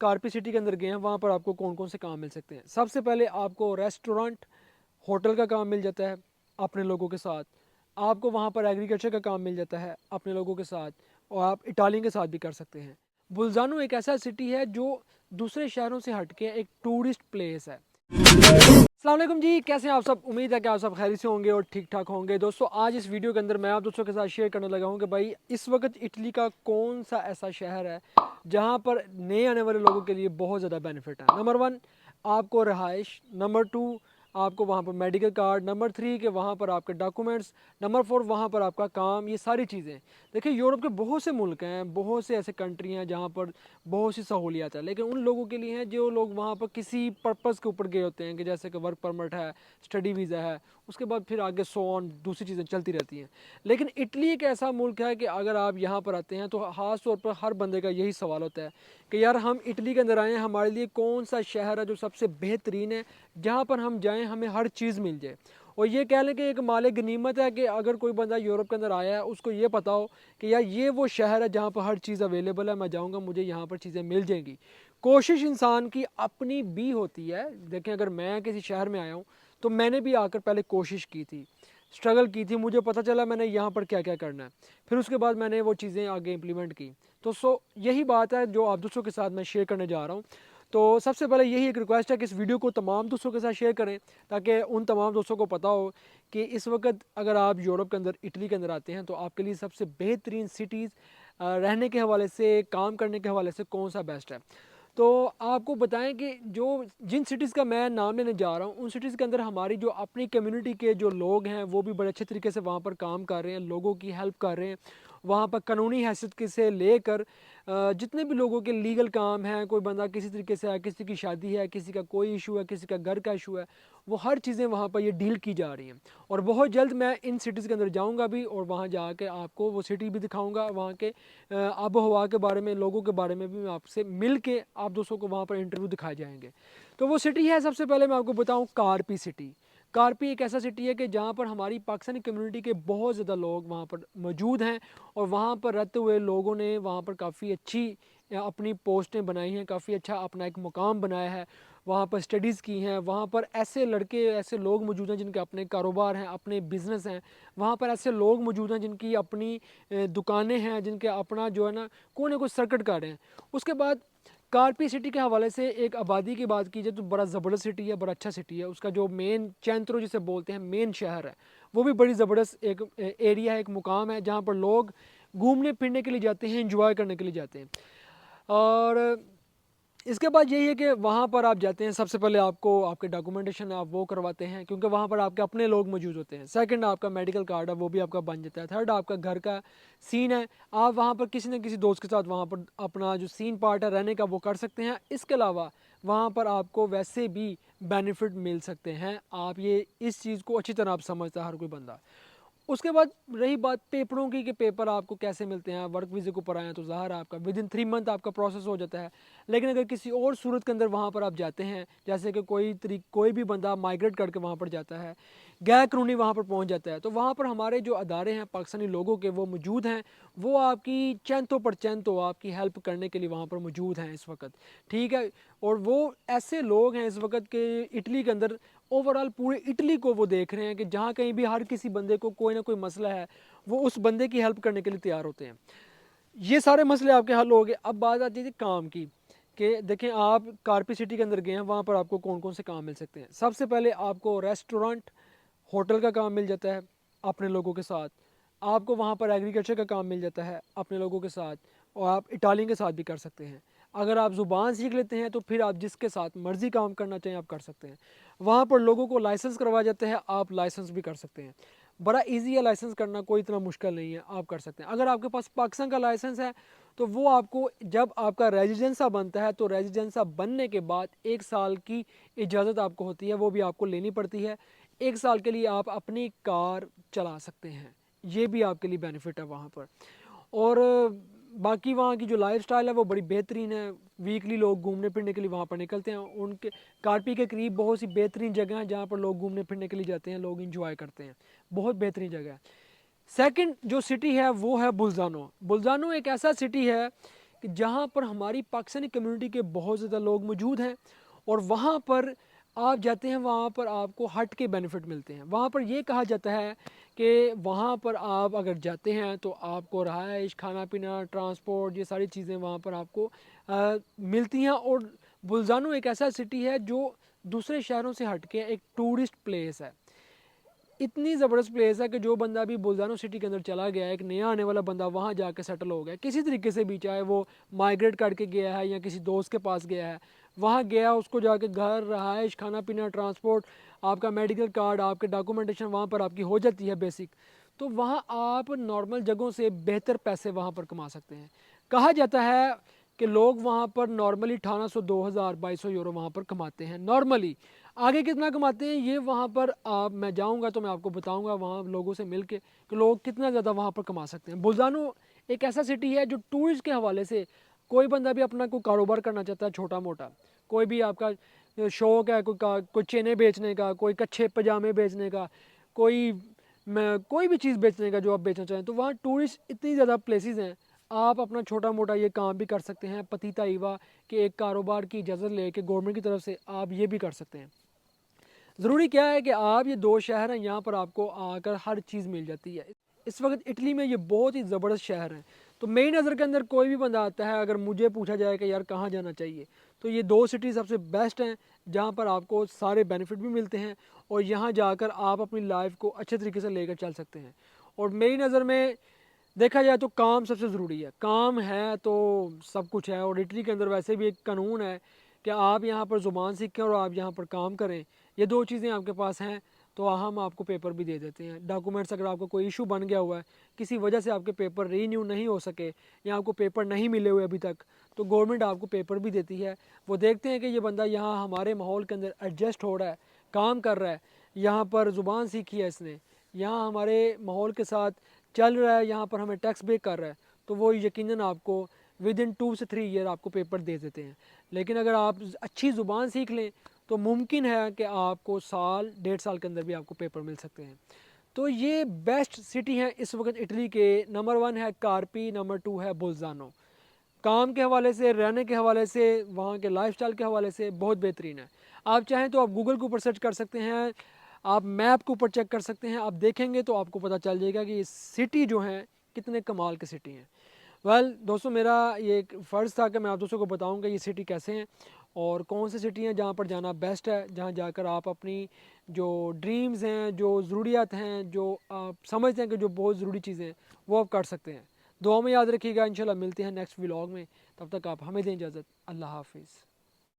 कार्पी city के अंदर गए हैं, वहाँ पर आपको कौन कौन से काम मिल सकते हैं। सबसे पहले आपको रेस्टोरेंट, होटल का काम मिल जाता है अपने लोगों के साथ। आपको वहाँ पर एग्रीकल्चर का काम मिल जाता है अपने लोगों के साथ, और आप इटालियन के साथ भी कर सकते हैं। बुल्जानो एक ऐसा सिटी है जो दूसरे शहरों से हटके एक टूरिस्ट प्लेस है। अस्सलाम वालेकुम जी, कैसे हैं आप सब। उम्मीद है कि आप सब खैर से होंगे और ठीक ठाक होंगे। दोस्तों, आज इस वीडियो के अंदर मैं आप दोस्तों के साथ शेयर करने लगा हूं कि भाई इस वक्त इटली का कौन सा ऐसा शहर है जहां पर नए आने वाले लोगों के लिए बहुत ज़्यादा बेनिफिट है। नंबर 1 आपको रहाइश, नंबर 2 आपको वहाँ पर मेडिकल कार्ड, नंबर 3 के वहाँ पर आपके डॉक्यूमेंट्स, नंबर 4 वहाँ पर आपका काम। ये सारी चीज़ें देखिए, यूरोप के बहुत से मुल्क हैं, बहुत से ऐसे कंट्री हैं जहाँ पर बहुत सी सहूलियात है, लेकिन उन लोगों के लिए हैं जो लोग वहाँ पर किसी पर्पज़ के ऊपर गए होते हैं, कि जैसे कि वर्क परमिट है, स्टडी वीज़ा है, उसके बाद फिर आगे सो ऑन दूसरी चीज़ें चलती रहती हैं। लेकिन इटली एक ऐसा मुल्क है कि अगर आप यहाँ पर आते हैं तो ख़ास तौर पर हर बंदे का यही सवाल होता है कि यार हम इटली के अंदर आए हैं, हमारे लिए कौन सा शहर है जो सबसे बेहतरीन है, जहाँ पर हम जाएँ हमें हर चीज़ मिल जाए। और ये कह लें कि एक माले गनीमत है कि अगर कोई बंदा यूरोप के अंदर आया है, उसको ये पता हो कि यार ये वो शहर है जहाँ पर हर चीज़ अवेलेबल है, मैं जाऊँगा मुझे यहाँ पर चीज़ें मिल जाएंगी। कोशिश इंसान की अपनी भी होती है। देखें, अगर मैं किसी शहर में आया हूँ तो मैंने भी आकर पहले कोशिश की थी, स्ट्रगल की थी, मुझे पता चला मैंने यहाँ पर क्या क्या करना है, फिर उसके बाद मैंने वो चीज़ें आगे इम्प्लीमेंट की। तो यही बात है जो आप दोस्तों के साथ मैं शेयर करने जा रहा हूँ। तो सबसे पहले यही एक रिक्वेस्ट है कि इस वीडियो को तमाम दोस्तों के साथ शेयर करें, ताकि उन तमाम दोस्तों को पता हो कि इस वक्त अगर आप यूरोप के अंदर, इटली के अंदर आते हैं तो आपके लिए सबसे बेहतरीन सिटीज़ रहने के हवाले से, काम करने के हवाले से कौन सा बेस्ट है। तो आपको बताएं कि जो जिन सिटीज़ का मैं नाम लेने जा रहा हूँ, उन सिटीज़ के अंदर हमारी जो अपनी कम्युनिटी के जो लोग हैं वो भी बड़े अच्छे तरीके से वहाँ पर काम कर रहे हैं, लोगों की हेल्प कर रहे हैं। वहाँ पर कानूनी हैसियत के से लेकर जितने भी लोगों के लीगल काम हैं, कोई बंदा किसी तरीके से है, किसी की शादी है, किसी का कोई इशू है, किसी का घर का इशू है, वो हर चीज़ें वहाँ पर ये डील की जा रही हैं। और बहुत जल्द मैं इन सिटीज़ के अंदर जाऊँगा भी, और वहाँ जाके आपको वो सिटी भी दिखाऊँगा, वहाँ के आबो हवा के बारे में, लोगों के बारे में भी मैं आपसे मिल के आप दोस्तों को वहाँ पर इंटरव्यू दिखाए जाएंगे। तो वो सिटी है, सबसे पहले मैं आपको बताऊँ, कार्पी सिटी। कार्पी एक ऐसा सिटी है कि जहाँ पर हमारी पाकिस्तानी कम्युनिटी के बहुत ज़्यादा लोग वहाँ पर मौजूद हैं, और वहाँ पर रहते हुए लोगों ने वहाँ पर काफ़ी अच्छी अपनी पोस्टें बनाई हैं, काफ़ी अच्छा अपना एक मुकाम बनाया है, वहाँ पर स्टडीज़ की हैं। वहाँ पर ऐसे लड़के, ऐसे लोग मौजूद हैं जिनके अपने कारोबार हैं, अपने बिज़नेस हैं। वहाँ पर ऐसे लोग मौजूद हैं जिनकी अपनी दुकानें हैं, जिनके अपना जो है ना कोई ना कोई सर्किट कर रहे हैं। उसके बाद कार्पी सिटी के हवाले से एक आबादी की बात की जाए तो बड़ा ज़बरदस्त सिटी है, बड़ा अच्छा सिटी है। उसका जो मेन चैंत्रो जिसे बोलते हैं, मेन शहर है, वो भी बड़ी ज़बरदस्त एक एरिया है, एक मुकाम है जहाँ पर लोग घूमने फिरने के लिए जाते हैं, इंजॉय करने के लिए जाते हैं। और इसके बाद यही है कि वहाँ पर आप जाते हैं, सबसे पहले आपको आपके डॉक्यूमेंटेशन आप वो करवाते हैं, क्योंकि वहाँ पर आपके अपने लोग मौजूद होते हैं। सेकंड, आपका मेडिकल कार्ड है, वो भी आपका बन जाता है। थर्ड, आपका घर का सीन है, आप वहाँ पर किसी न किसी दोस्त के साथ वहाँ पर अपना जो सीन पार्ट है रहने का वो कर सकते हैं। इसके अलावा वहाँ पर आपको वैसे भी बेनिफिट मिल सकते हैं। आप ये इस चीज़ को अच्छी तरह आप समझता है हर कोई बंदा। उसके बाद रही बात पेपरों की, कि पेपर आपको कैसे मिलते हैं। वर्क वीज़े के ऊपर आए हैं तो ज़ाहिर है आपका विद इन 3 मंथ आपका प्रोसेस हो जाता है। लेकिन अगर किसी और सूरत के अंदर वहाँ पर आप जाते हैं, जैसे कि कोई भी बंदा माइग्रेट करके वहाँ पर जाता है, गैर कानूनी वहाँ पर पहुँच जाता है, तो वहाँ पर हमारे जो अदारे हैं पाकिस्तानी लोगों के, वो मौजूद हैं। वो आपकी चंतों पर चंतों आपकी हेल्प करने के लिए वहाँ पर मौजूद हैं इस वक्त, ठीक है। और वो ऐसे लोग हैं इस वक्त के इटली के अंदर, ओवरऑल पूरे इटली को वो देख रहे हैं कि जहाँ कहीं भी हर किसी बंदे को कोई ना कोई मसला है, वो उस बंदे की हेल्प करने के लिए तैयार होते हैं। ये सारे मसले आपके हल हो गए। अब बात आती है काम की, कि देखें आप कार्पी सिटी के अंदर गए हैं, वहाँ पर आपको कौन कौन से काम मिल सकते हैं। सबसे पहले आपको रेस्टोरेंट, होटल का काम मिल जाता है अपने लोगों के साथ। आपको वहाँ पर एग्रीकल्चर का काम मिल जाता है अपने लोगों के साथ, और आप इटालियन के साथ भी कर सकते हैं। अगर आप ज़ुबान सीख लेते हैं तो फिर आप जिसके साथ मर्ज़ी काम करना चाहें आप कर सकते हैं। वहाँ पर लोगों को लाइसेंस करवा जाते हैं, आप लाइसेंस भी कर सकते हैं। बड़ा इजी है लाइसेंस करना, कोई इतना मुश्किल नहीं है, आप कर सकते हैं। अगर आपके पास पाकिस्तान का लाइसेंस है तो वो आपको जब आपका रेजिडेंसा बनता है, तो रेजिडेंसा बनने के बाद 1 साल की इजाज़त आपको होती है, वो भी आपको लेनी पड़ती है। 1 साल के लिए आप अपनी कार चला सकते हैं, ये भी आपके लिए बेनिफिट है वहाँ पर। और बाकी वहाँ की जो लाइफ स्टाइल है वो बड़ी बेहतरीन है। वीकली लोग घूमने फिरने के लिए वहाँ पर निकलते हैं। उनके कार्पी के करीब बहुत सी बेहतरीन जगह हैं जहाँ पर लोग घूमने फिरने के लिए जाते हैं, लोग इंजॉय करते हैं, बहुत बेहतरीन जगह है। सेकंड जो सिटी है वो है बुल्जानो। बुल्जानो एक ऐसा सिटी है کہ جہاں پر ہماری پاکستانی کمیونٹی کے بہت زیادہ لوگ موجود ہیں اور وہاں پر آپ جاتے ہیں، وہاں پر آپ کو ہٹ کے بینیفٹ ملتے ہیں. وہاں پر یہ کہا جاتا ہے کہ وہاں پر آپ اگر جاتے ہیں تو آپ کو رہائش، کھانا پینا، ٹرانسپورٹ، یہ ساری چیزیں وہاں پر آپ کو ملتی ہیں. اور بلزانو ایک ایسا سٹی ہے جو دوسرے شہروں سے ہٹ کے ایک ٹورسٹ پلیس ہے. اتنی زبردست پلیس ہے کہ جو بندہ بھی بلزانو سٹی کے اندر چلا گیا ہے، ایک نیا آنے والا بندہ وہاں جا کے سیٹل ہو گیا کسی طریقے سے بھی، چاہے وہ مائگریٹ کر کے گیا ہے یا کسی دوست کے پاس گیا ہے، وہاں گیا، اس کو جا کے گھر، رہائش، کھانا پینا، ٹرانسپورٹ، آپ کا میڈیکل کارڈ، آپ کے ڈاکومنٹیشن وہاں پر آپ کی ہو جاتی ہے بیسک. تو وہاں آپ نارمل جگہوں سے بہتر پیسے وہاں پر کما سکتے ہیں. کہا جاتا ہے کہ لوگ وہاں پر نارملی 1800، 2000، 2200 یورو وہاں پر کماتے ہیں نارملی. آگے کتنا کماتے ہیں یہ وہاں پر میں جاؤں گا تو میں آپ کو بتاؤں گا وہاں لوگوں سے مل کے کہ لوگ کتنا زیادہ وہاں پر کما سکتے ہیں. بلزانو ایک ایسا سٹی ہے جو ٹورسٹ کے حوالے سے کوئی بندہ بھی اپنا کوئی کاروبار کرنا چاہتا ہے چھوٹا موٹا، کوئی بھی آپ کا شوق ہے کوئی چینیں بیچنے کا، کوئی کچھے پجامے بیچنے کا، کوئی بھی چیز بیچنے کا جو آپ بیچنا چاہیں، تو وہاں ٹورسٹ اتنی زیادہ پلیسز ہیں، آپ اپنا چھوٹا موٹا یہ کام بھی کر سکتے ہیں. پتیتا ایوا کہ ایک کاروبار کی اجازت لے کے گورنمنٹ کی طرف سے آپ یہ بھی کر سکتے ہیں. ضروری کیا ہے کہ آپ یہ دو شہر ہیں، یہاں پر آپ کو آ کر ہر چیز مل جاتی ہے. اس وقت اٹلی میں یہ بہت ہی زبردست شہر ہیں. تو میری نظر کے اندر کوئی بھی بندہ آتا ہے، اگر مجھے پوچھا جائے کہ یار کہاں جانا چاہیے، تو یہ دو سٹی سب سے بیسٹ ہیں جہاں پر آپ کو سارے بینیفٹ بھی ملتے ہیں اور یہاں جا کر آپ اپنی لائف کو اچھے طریقے سے لے کر چل سکتے ہیں. اور میری نظر میں دیکھا جائے تو کام سب سے ضروری ہے. کام ہے تو سب کچھ ہے. اور اٹلی کے اندر ویسے بھی ایک قانون ہے کہ آپ یہاں پر زبان سیکھیں اور آپ یہاں پر کام کریں. یہ دو چیزیں آپ کے پاس ہیں تو ہم آپ کو پیپر بھی دے دیتے ہیں. ڈاکومنٹس اگر آپ کو کوئی ایشو بن گیا ہوا ہے، کسی وجہ سے آپ کے پیپر رینیو نہیں ہو سکے یا آپ کو پیپر نہیں ملے ہوئے ابھی تک، تو گورنمنٹ آپ کو پیپر بھی دیتی ہے. وہ دیکھتے ہیں کہ یہ بندہ یہاں ہمارے ماحول کے اندر ایڈجسٹ ہو رہا ہے، کام کر رہا ہے، یہاں پر زبان سیکھی ہے اس نے، یہاں ہمارے ماحول کے ساتھ چل رہا ہے، یہاں پر ہمیں ٹیکس پے کر رہا ہے، تو وہ یقیناً آپ کو ودن 2 سے 3 ایئر آپ کو پیپر دے دیتے ہیں. لیکن اگر آپ اچھی زبان سیکھ لیں تو ممکن ہے کہ آپ کو سال 1.5 سال کے اندر بھی آپ کو پیپر مل سکتے ہیں. تو یہ بیسٹ سٹی ہیں اس وقت اٹلی کے. نمبر 1 ہے کارپی، نمبر 2 ہے بلزانو. کام کے حوالے سے، رہنے کے حوالے سے، وہاں کے لائف سٹائل کے حوالے سے بہت بہترین ہے. آپ چاہیں تو آپ گوگل کے اوپر سرچ کر سکتے ہیں، آپ میپ کے اوپر چیک کر سکتے ہیں، آپ دیکھیں گے تو آپ کو پتہ چل جائے گا کہ یہ سٹی جو ہیں کتنے کمال کے سٹی ہیں. دوستوں، میرا یہ ایک فرض تھا کہ میں آپ دوستوں کو بتاؤں کہ یہ سٹی کیسے ہیں اور کون سی سٹی ہیں جہاں پر جانا بیسٹ ہے، جہاں جا کر آپ اپنی جو ڈریمز ہیں، جو ضروریات ہیں، جو آپ سمجھتے ہیں کہ جو بہت ضروری چیزیں ہیں، وہ آپ کر سکتے ہیں. دعا میں یاد رکھیے گا. انشاءاللہ ملتے ہیں نیکسٹ ولاگ میں. تب تک آپ ہمیں دیں اجازت. اللہ حافظ.